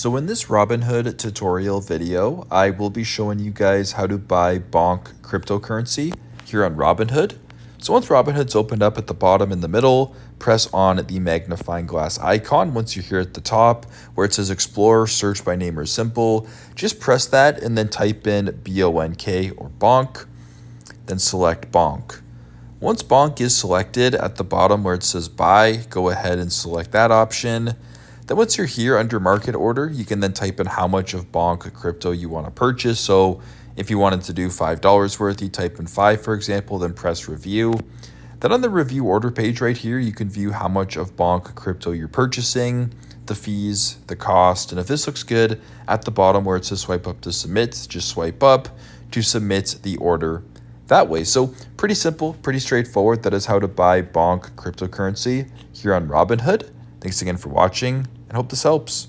So in this Robinhood tutorial video, I will be showing you guys how to buy Bonk cryptocurrency here on Robinhood. So once Robinhood's opened up at the bottom in the middle, press on the magnifying glass icon. Once you're here at the top where it says Explore, search by name or symbol, just press that and then type in BONK or Bonk, then select Bonk. Once Bonk is selected at the bottom where it says buy, go ahead and select that option. Then once you're here under market order, you can then type in how much of Bonk crypto you want to purchase. So if you wanted to do $5 worth, you type in 5, for example, then press review. Then on the review order page right here, you can view how much of Bonk crypto you're purchasing, the fees, the cost. And if this looks good, at the bottom where it says swipe up to submit, just swipe up to submit the order that way. So pretty simple, pretty straightforward. That is how to buy Bonk cryptocurrency here on Robinhood. Thanks again for watching and hope this helps.